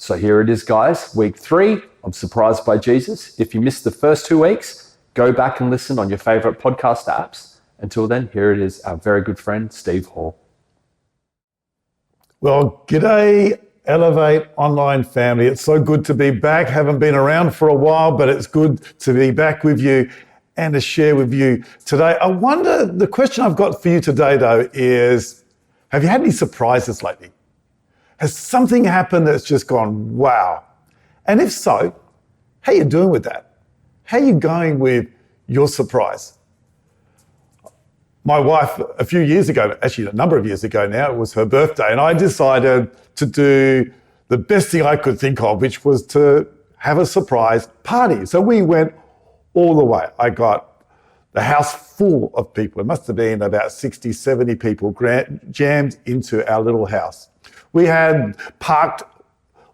So here it is, guys. Week 3 of Surprised by Jesus. If you missed the first 2 weeks, go back and listen on your favorite podcast apps. Until then, here it is, our very good friend, Steve Hall. Well, g'day, Elevate Online family. It's so good to be back. Haven't been around for a while, but it's good to be back with you and to share with you today. I wonder, the question I've got for you today, though, is, have you had any surprises lately? Has something happened that's just gone, wow? And if so, how are you doing with that? How are you going with your surprise? My wife, a few years ago, actually a number of years ago now, it was her birthday, and I decided to do the best thing I could think of, which was to have a surprise party. So we went all the way. I got the house full of people. It must have been about 60, 70 people jammed into our little house. We had parked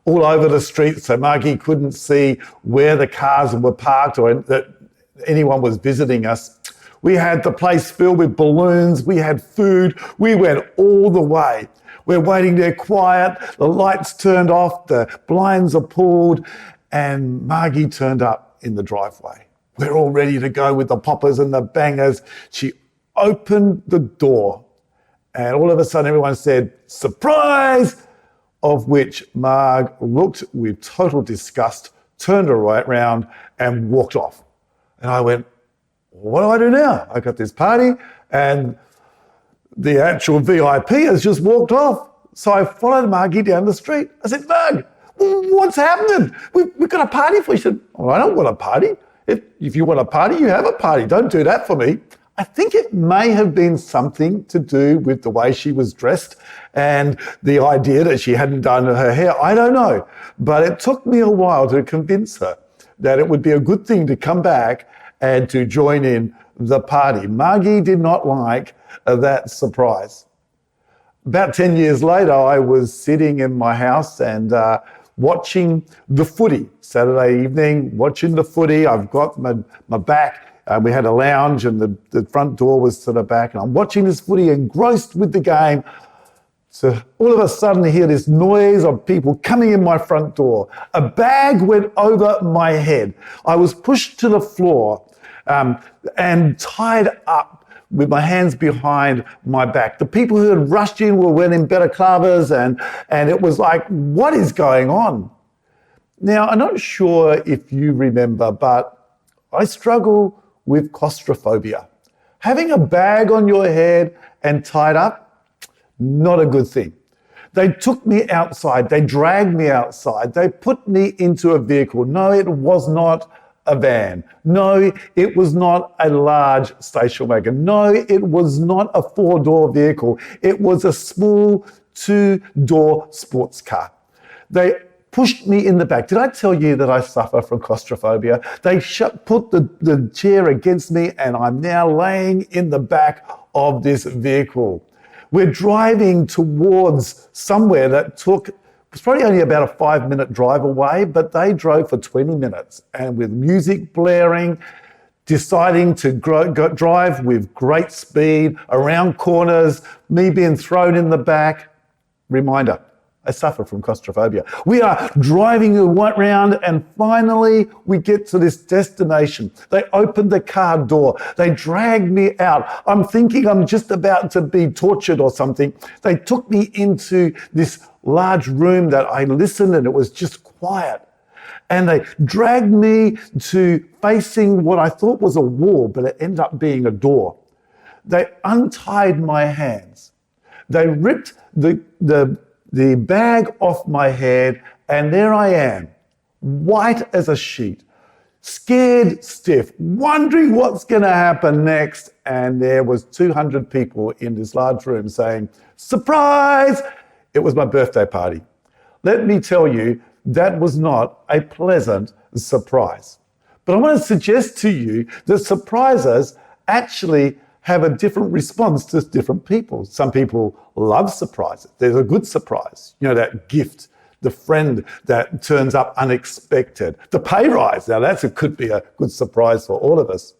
all over the street, so Margie couldn't see where the cars were parked or that anyone was visiting us. We had the place filled with balloons. We had food. We went all the way. We're waiting there quiet. The lights turned off. The blinds are pulled. And Margie turned up in the driveway. We're all ready to go with the poppers and the bangers. She opened the door. And all of a sudden, everyone said, "Surprise!" Of which Marg looked with total disgust, turned around and walked off. And I went, what do I do now? I got this party and the actual VIP has just walked off. So I followed Margie down the street. I said, "Marg, what's happening? We've got a party for you." She said, "Well, I don't want a party. If you want a party, you have a party. Don't do that for me." I think it may have been something to do with the way she was dressed and the idea that she hadn't done her hair. I don't know. But it took me a while to convince her that it would be a good thing to come back and to join in the party. Margie did not like that surprise. About 10 years later, I was sitting in my house and watching the footy, Saturday evening, watching the footy. I've got my back. We had a lounge and the front door was to the back, and I'm watching this footy engrossed with the game. So all of a sudden I hear this noise of people coming in my front door. A bag went over my head. I was pushed to the floor and tied up with my hands behind my back. The people who had rushed in were wearing balaclavas and it was like, what is going on? Now, I'm not sure if you remember, but I struggle with claustrophobia. Having a bag on your head and tied up, not a good thing. They took me outside. They dragged me outside. They put me into a vehicle. No, it was not a van. No, it was not a large station wagon. No, it was not a 4-door vehicle. It was a small 2-door sports car. They pushed me in the back. Did I tell you that I suffer from claustrophobia? They put the chair against me and I'm now laying in the back of this vehicle. We're driving towards somewhere that it was probably only about a 5-minute drive away, but they drove for 20 minutes and with music blaring, deciding to drive with great speed around corners, me being thrown in the back. Reminder, I suffer from claustrophobia. We are driving around and finally we get to this destination. They opened the car door. They dragged me out. I'm thinking I'm just about to be tortured or something. They took me into this large room that I listened and it was just quiet. And they dragged me to facing what I thought was a wall, but it ended up being a door. They untied my hands. They ripped the bag off my head, and there I am, white as a sheet, scared stiff, wondering what's going to happen next. And there was 200 people in this large room saying, "Surprise!" It was my birthday party. Let me tell you, that was not a pleasant surprise. But I want to suggest to you that surprises actually have a different response to different people. Some people love surprises. There's a good surprise, that gift, the friend that turns up unexpected, the pay rise. Now could be a good surprise for all of us.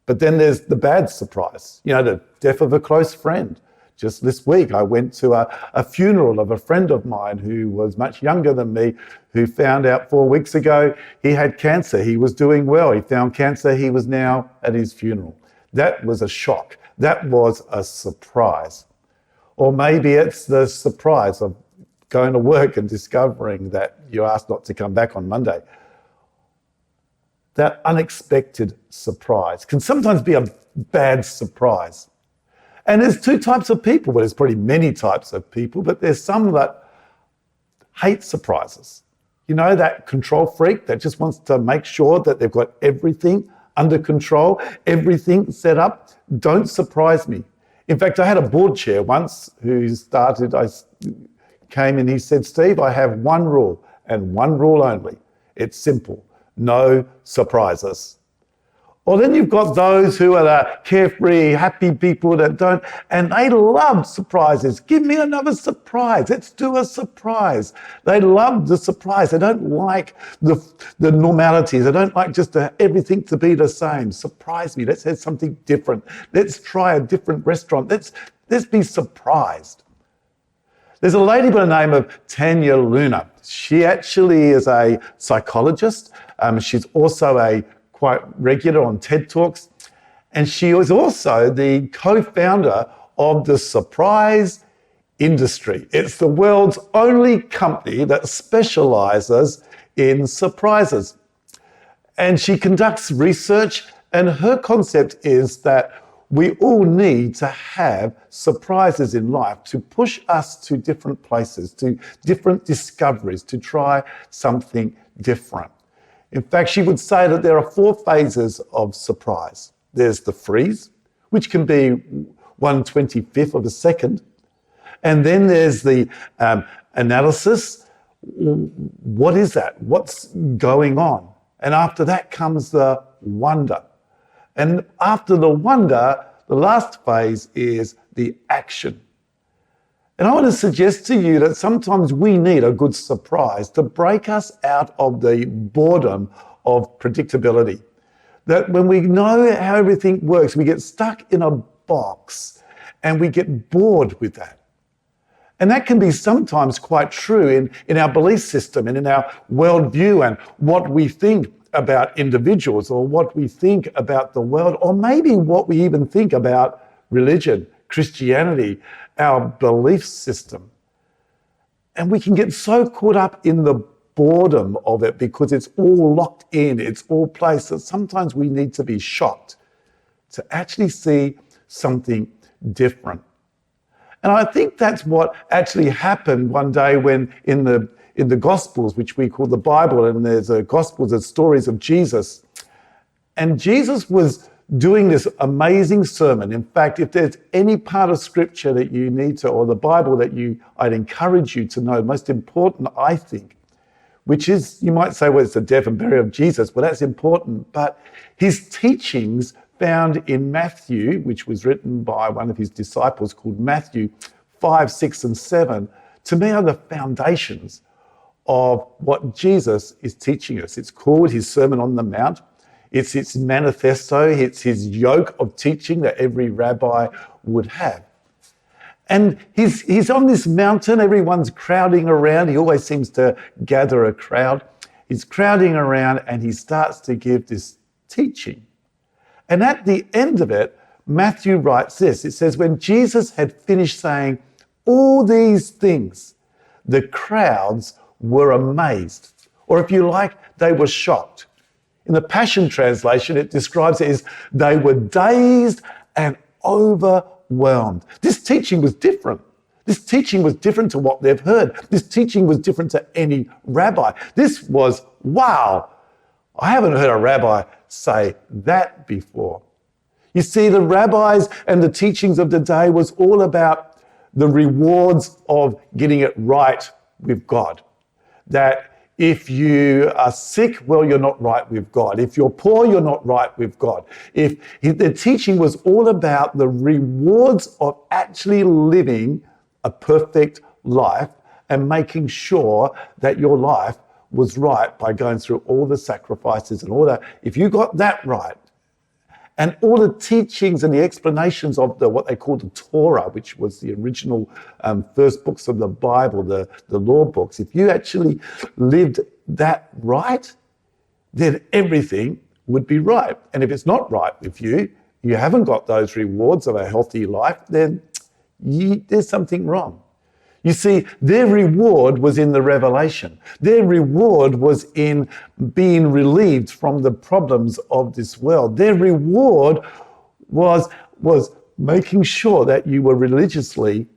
But then there's the bad surprise, the death of a close friend, Just this week, I went to a funeral of a friend of mine who was much younger than me, who found out 4 weeks ago he had cancer. He was doing well. He found cancer. He was now at his funeral. That was a shock. That was a surprise. Or maybe it's the surprise of going to work and discovering that you're asked not to come back on Monday. That unexpected surprise can sometimes be a bad surprise. And there's two types of people. Well, there's probably many types of people, but there's some that hate surprises. You know, that control freak that just wants to make sure that they've got everything under control, everything set up. Don't surprise me. In fact, I had a board chair once who came and he said, Steve, I have one rule and one rule only. It's simple. No surprises. Or then you've got those who are the carefree, happy people that don't, and they love surprises. Give me another surprise. Let's do a surprise. They love the surprise. They don't like the normalities. They don't like just everything to be the same. Surprise me. Let's have something different. Let's try a different restaurant. Let's be surprised. There's a lady by the name of Tanya Luna. She actually is a psychologist. She's also a quite regular on TED Talks. And she was also the co-founder of the Surprise Industry. It's the world's only company that specializes in surprises. And she conducts research, and her concept is that we all need to have surprises in life to push us to different places, to different discoveries, to try something different. In fact, she would say that there are 4 phases of surprise. There's the freeze, which can be 1/25th of a second. And then there's the analysis. What is that? What's going on? And after that comes the wonder. And after the wonder, the last phase is the action. And I want to suggest to you that sometimes we need a good surprise to break us out of the boredom of predictability. That when we know how everything works, we get stuck in a box and we get bored with that. And that can be sometimes quite true in our belief system and in our worldview and what we think about individuals or what we think about the world, or maybe what we even think about religion, Christianity, our belief system. And we can get so caught up in the boredom of it because it's all locked in, it's all placed, that sometimes we need to be shocked to actually see something different. And I think that's what actually happened one day when in the Gospels, which we call the Bible, and there's a Gospels, there's stories of Jesus. And Jesus was doing this amazing sermon. In fact, if there's any part of scripture that you need to, or the Bible that I'd encourage you to know, most important, I think, which is, you might say, well, it's the death and burial of Jesus. Well, that's important. But his teachings found in Matthew, which was written by one of his disciples called Matthew 5, 6, and 7, to me are the foundations of what Jesus is teaching us. It's called his Sermon on the Mount. It's its manifesto. It's his yoke of teaching that every rabbi would have. And he's on this mountain. Everyone's crowding around. He always seems to gather a crowd. He's crowding around and he starts to give this teaching. And at the end of it, Matthew writes this. It says, when Jesus had finished saying all these things, the crowds were amazed. Or if you like, they were shocked. In the Passion Translation, it describes it as they were dazed and overwhelmed. This teaching was different. This teaching was different to what they've heard. This teaching was different to any rabbi. This was, wow, I haven't heard a rabbi say that before. You see, the rabbis and the teachings of the day was all about the rewards of getting it right with God. That if you are sick, well, you're not right with God. If you're poor, you're not right with God. If the teaching was all about the rewards of actually living a perfect life and making sure that your life was right by going through all the sacrifices and all that. If you got that right, And all the teachings and the explanations of what they called the Torah, which was the original first books of the Bible, the law books, if you actually lived that right, then everything would be right. And if it's not right with you, you haven't got those rewards of a healthy life, then there's something wrong. You see, their reward was in the revelation. Their reward was in being relieved from the problems of this world. Their reward was making sure that you were religiously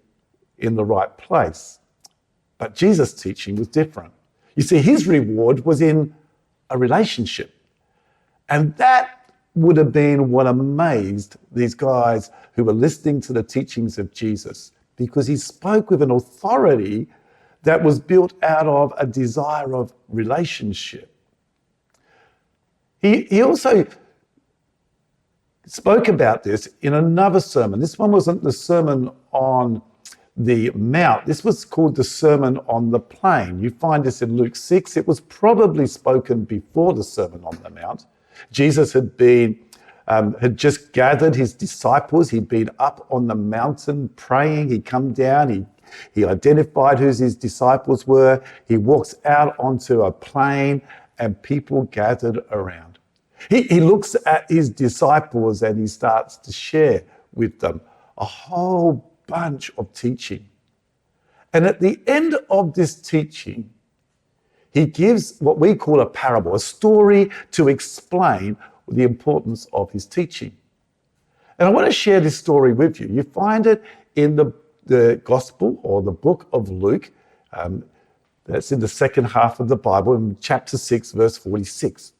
in the right place. But Jesus' teaching was different. You see, his reward was in a relationship. And that would have been what amazed these guys who were listening to the teachings of Jesus, because he spoke with an authority that was built out of a desire of relationship. He also spoke about this in another sermon. This one wasn't the Sermon on the Mount. This was called the Sermon on the Plain. You find this in Luke 6. It was probably spoken before the Sermon on the Mount. Jesus had just gathered his disciples. He'd been up on the mountain praying. He'd come down. He identified who his disciples were. He walks out onto a plain and people gathered around. He looks at his disciples and he starts to share with them a whole bunch of teaching. And at the end of this teaching, he gives what we call a parable, a story to explain the importance of his teaching. And I want to share this story with you. You find it in the Gospel or the book of Luke. That's in the second half of the Bible, in chapter 6, verse 46.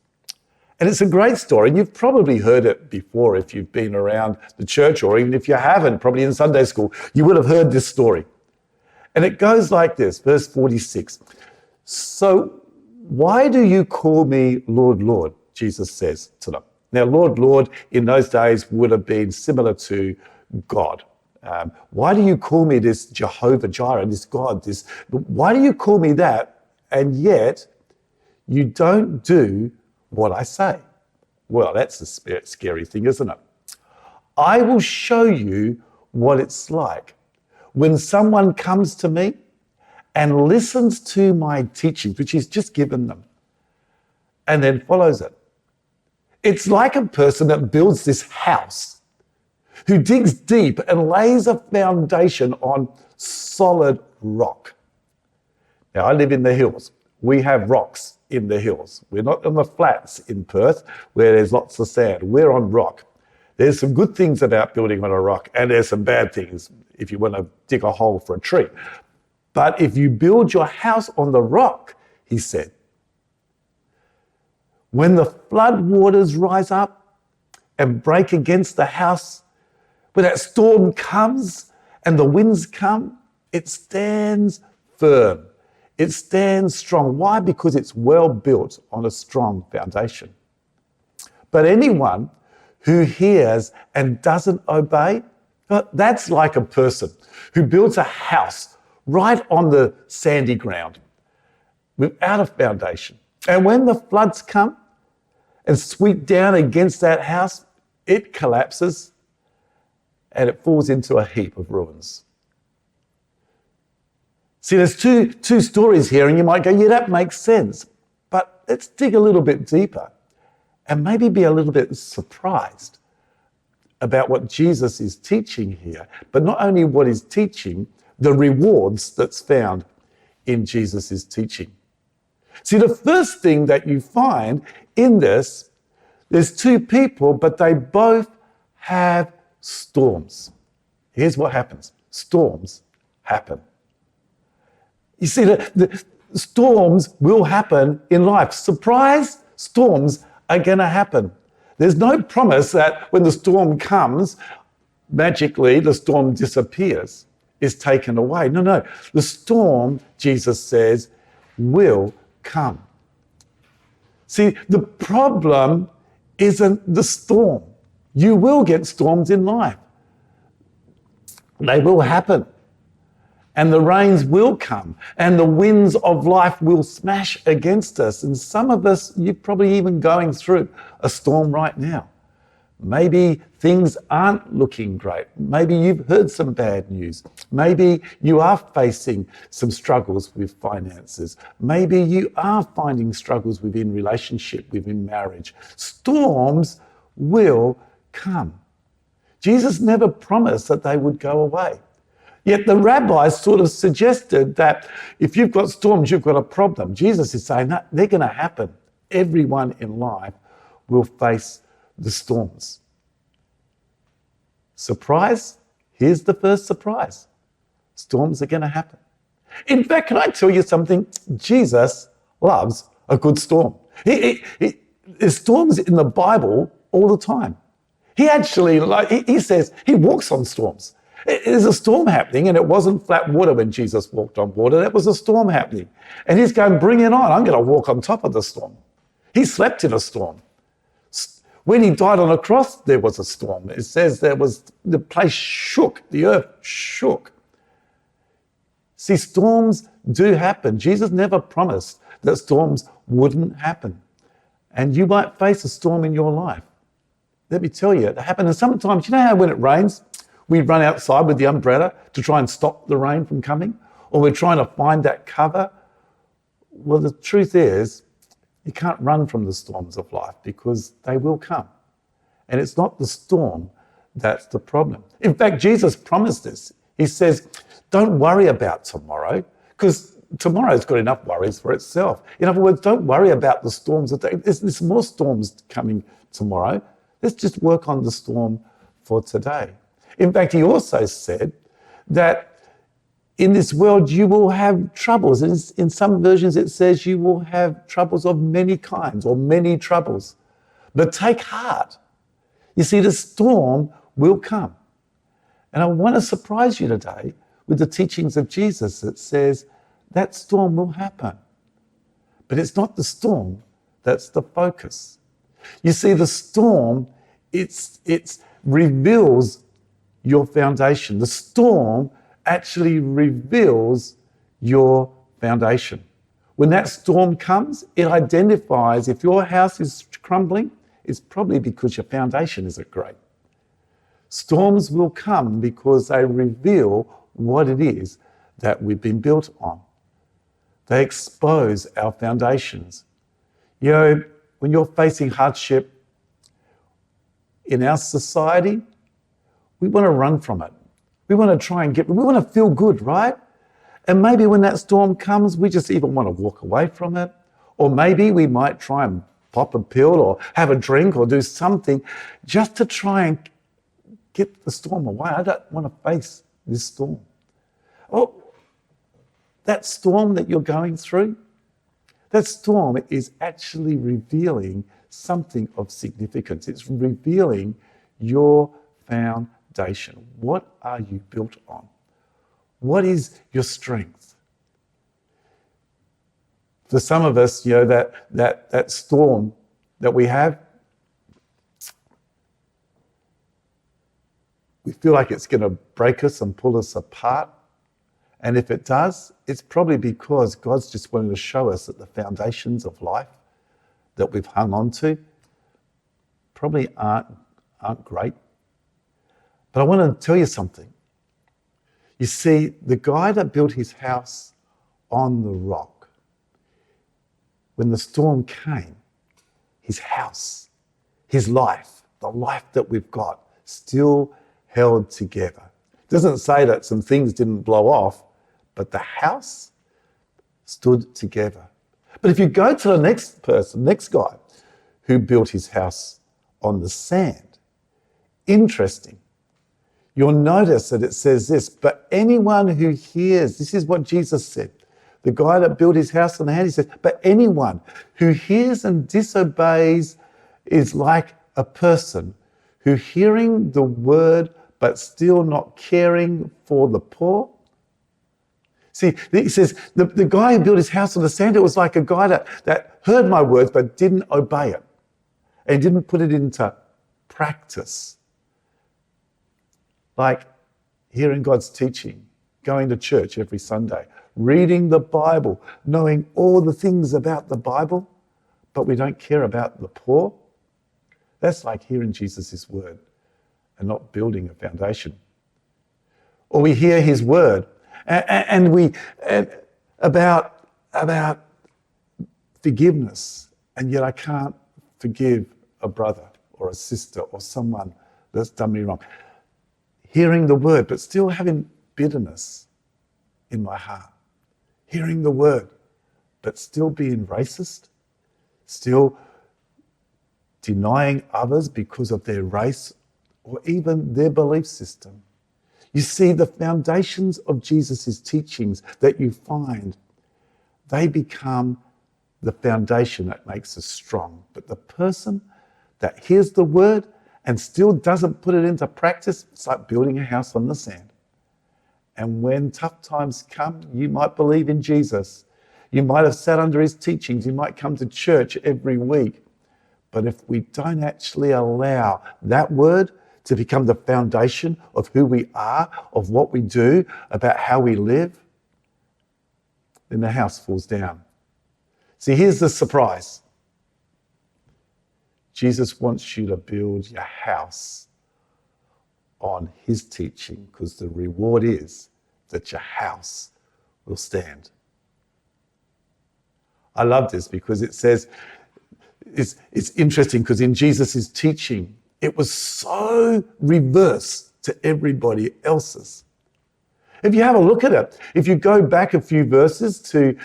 And it's a great story. And you've probably heard it before if you've been around the church, or even if you haven't, probably in Sunday school, you would have heard this story. And it goes like this, verse 46. So why do you call me Lord, Lord? Jesus says to them. Now, Lord, Lord, in those days would have been similar to God. Why do you call me this Jehovah Jireh, this God? Why do you call me that? And yet you don't do what I say. Well, that's a scary thing, isn't it? I will show you what it's like when someone comes to me and listens to my teachings, which he's just given them, and then follows it. It's like a person that builds this house, who digs deep and lays a foundation on solid rock. Now, I live in the hills. We have rocks in the hills. We're not on the flats in Perth where there's lots of sand. We're on rock. There's some good things about building on a rock, and there's some bad things if you want to dig a hole for a tree. But if you build your house on the rock, he said, when the flood waters rise up and break against the house, when that storm comes and the winds come, it stands firm. It stands strong. Why? Because it's well built on a strong foundation. But anyone who hears and doesn't obey, that's like a person who builds a house right on the sandy ground without a foundation. And when the floods come and sweep down against that house, it collapses and it falls into a heap of ruins. See, there's two stories here, and you might go, yeah, that makes sense. But let's dig a little bit deeper and maybe be a little bit surprised about what Jesus is teaching here. But not only what he's teaching, the rewards that's found in Jesus' teaching. See, the first thing that you find in this, there's two people, but they both have storms. Here's what happens. Storms happen. You see, the storms will happen in life. Surprise, storms are going to happen. There's no promise that when the storm comes, magically the storm disappears, is taken away. No. The storm, Jesus says, will come. See, the problem isn't the storm. You will get storms in life. They will happen. And the rains will come, and the winds of life will smash against us. And some of us, you're probably even going through a storm right now. Maybe things aren't looking great. Maybe you've heard some bad news. Maybe you are facing some struggles with finances. Maybe you are finding struggles within relationship, within marriage. Storms will come. Jesus never promised that they would go away. Yet the rabbis sort of suggested that if you've got storms, you've got a problem. Jesus is saying that they're going to happen. Everyone in life will face the storms. Surprise? Here's the first surprise. Storms are going to happen. In fact, can I tell you something? Jesus loves a good storm. There's storms in the Bible all the time. He actually, he says, he walks on storms. There's a storm happening, and it wasn't flat water when Jesus walked on water. That was a storm happening. And he's going, bring it on. I'm going to walk on top of the storm. He slept in a storm. When he died on a cross, there was a storm. It says the place shook, the earth shook. See, storms do happen. Jesus never promised that storms wouldn't happen. And you might face a storm in your life. Let me tell you, it happened. And sometimes, you know how when it rains, we run outside with the umbrella to try and stop the rain from coming? Or we're trying to find that cover? Well, the truth is, you can't run from the storms of life because they will come. And it's not the storm that's the problem. In fact, Jesus promised this. He says, don't worry about tomorrow because tomorrow's got enough worries for itself. In other words, don't worry about the storms. There's more storms coming tomorrow. Let's just work on the storm for today. In fact, he also said that in this world, you will have troubles. In some versions, it says you will have troubles of many kinds or many troubles. But take heart. You see, the storm will come. And I want to surprise you today with the teachings of Jesus that says that storm will happen. But it's not the storm that's the focus. You see, the storm, it reveals your foundation. The storm actually reveals your foundation. When that storm comes, it identifies if your house is crumbling, it's probably because your foundation isn't great. Storms will come because they reveal what it is that we've been built on. They expose our foundations. You know, when you're facing hardship in our society, we want to run from it. We want to try and we want to feel good, right? And maybe when that storm comes, we just even want to walk away from it. Or maybe we might try and pop a pill or have a drink or do something just to try and get the storm away. I don't want to face this storm. Oh, that storm that you're going through, that storm is actually revealing something of significance. It's revealing your foundation. What are you built on? What is your strength? For some of us, you know, that storm that we have, we feel like it's going to break us and pull us apart. And if it does, it's probably because God's just wanting to show us that the foundations of life that we've hung on to probably aren't great. But I want to tell you something. You see, the guy that built his house on the rock, when the storm came, his house, his life, the life that we've got, still held together. It doesn't say that some things didn't blow off, but the house stood together. But if you go to the next guy who built his house on the sand, interesting. You'll notice that it says this, but anyone who hears, this is what Jesus said. The guy that built his house on the sand, he said, but anyone who hears and disobeys is like a person who hearing the word but still not caring for the poor. See, he says, the guy who built his house on the sand, it was like a guy that heard my words but didn't obey it and didn't put it into practice. Like hearing God's teaching, going to church every Sunday, reading the Bible, knowing all the things about the Bible, but we don't care about the poor. That's like hearing Jesus' word and not building a foundation. Or we hear his word and about forgiveness, and yet I can't forgive a brother or a sister or someone that's done me wrong. Hearing the word, but still having bitterness in my heart. Hearing the word, but still being racist, still denying others because of their race or even their belief system. You see, the foundations of Jesus' teachings that you find, they become the foundation that makes us strong. But the person that hears the word and still doesn't put it into practice, it's like building a house on the sand. And when tough times come, you might believe in Jesus. You might have sat under his teachings. You might come to church every week. But if we don't actually allow that word to become the foundation of who we are, of what we do, about how we live, then the house falls down. See, here's the surprise. Jesus wants you to build your house on his teaching, because the reward is that your house will stand. I love this because it says, it's interesting because in Jesus' teaching, it was so reverse to everybody else's. If you have a look at it, if you go back a few verses to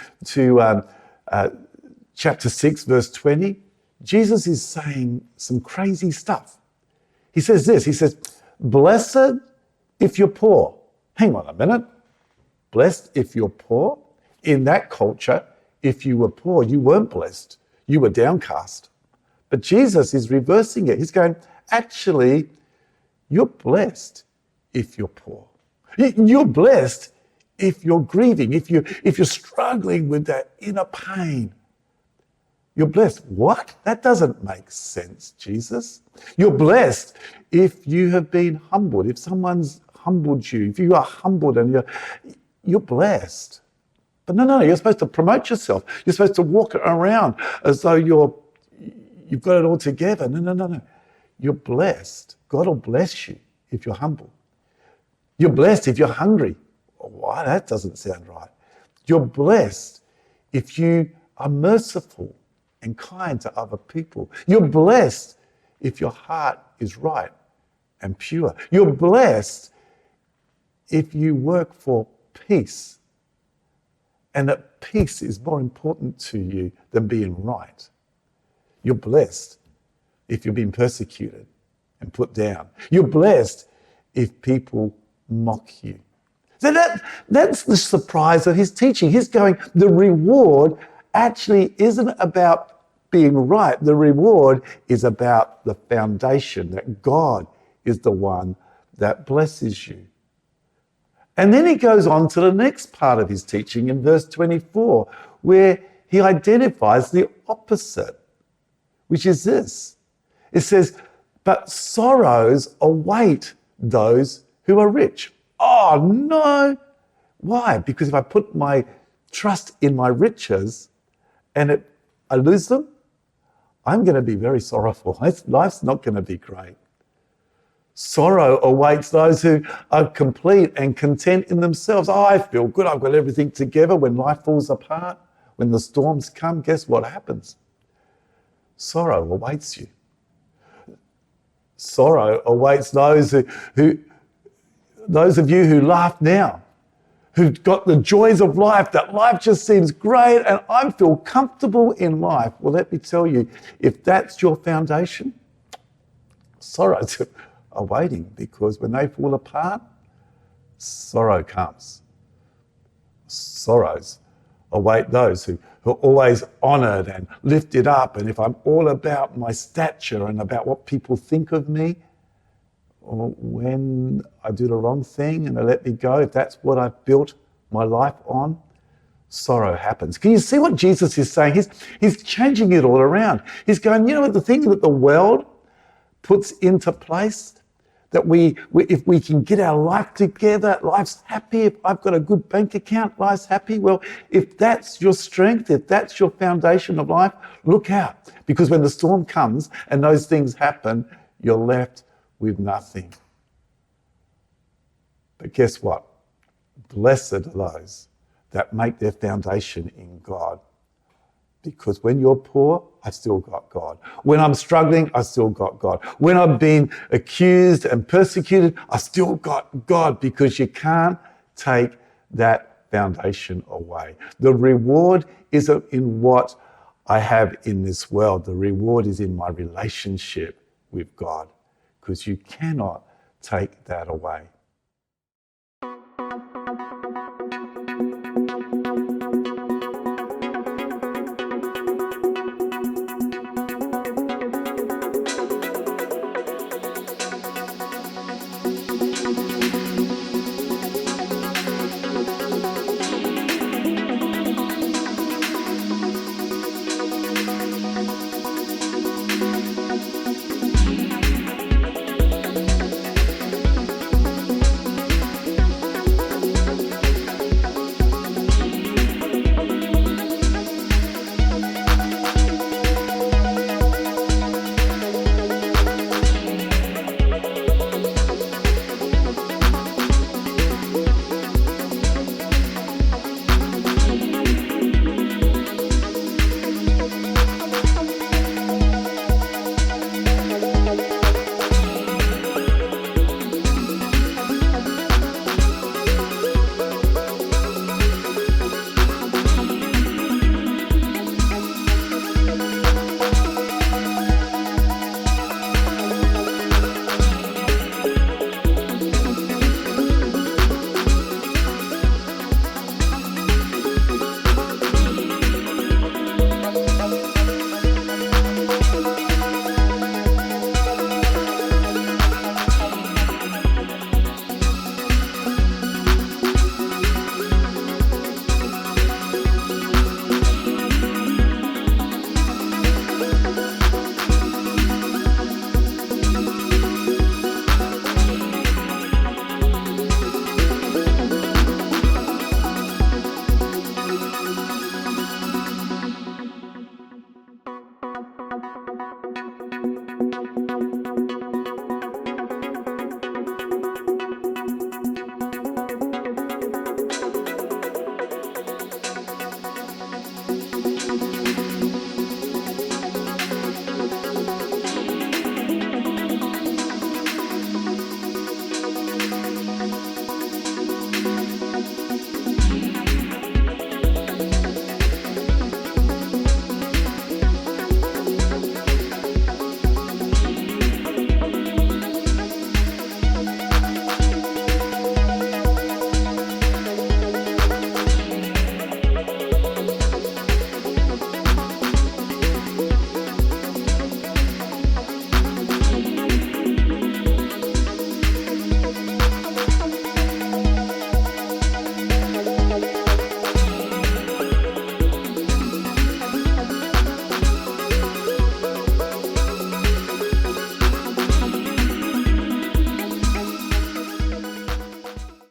chapter 6, verse 20, Jesus is saying some crazy stuff. He says this, he says, blessed if you're poor. Hang on a minute. Blessed if you're poor? In that culture, if you were poor, you weren't blessed. You were downcast. But Jesus is reversing it. He's going, actually, you're blessed if you're poor. You're blessed if you're grieving, if you're struggling with that inner pain. You're blessed. What? That doesn't make sense, Jesus. You're blessed if you have been humbled, if someone's humbled you, if you are humbled and you're blessed. But no, you're supposed to promote yourself. You're supposed to walk around as though you've got it all together. No. You're blessed. God will bless you if you're humble. You're blessed if you're hungry. Why? That doesn't sound right. You're blessed if you are merciful and kind to other people. You're blessed if your heart is right and pure. You're blessed if you work for peace, and that peace is more important to you than being right. You're blessed if you're being persecuted and put down. You're blessed if people mock you. So that's the surprise of his teaching. He's going, the reward actually isn't about being right. The reward is about the foundation, that God is the one that blesses you. And then he goes on to the next part of his teaching in verse 24, where he identifies the opposite, which is this. It says, but sorrows await those who are rich. Oh, no. Why? Because if I put my trust in my riches and I lose them, I'm going to be very sorrowful. Life's not going to be great. Sorrow awaits those who are complete and content in themselves. Oh, I feel good. I've got everything together. When life falls apart, when the storms come, guess what happens? Sorrow awaits you. Sorrow awaits those those of you who laugh now, who've got the joys of life, that life just seems great and I feel comfortable in life. Well, let me tell you, if that's your foundation, sorrows are waiting, because when they fall apart, sorrow comes. Sorrows await those who are always honoured and lifted up. And if I'm all about my stature and about what people think of me, or when I do the wrong thing and they let me go, if that's what I've built my life on, sorrow happens. Can you see what Jesus is saying? He's changing it all around. He's going, you know what, the thing that the world puts into place, That if we can get our life together, life's happy. If I've got a good bank account, life's happy. Well, if that's your strength, if that's your foundation of life, look out. Because when the storm comes and those things happen, you're left with nothing. But guess what? Blessed are those that make their foundation in God. Because when you're poor, I've still got God. When I'm struggling, I've still got God. When I've been accused and persecuted, I've still got God, because you can't take that foundation away. The reward isn't in what I have in this world. The reward is in my relationship with God, because you cannot take that away.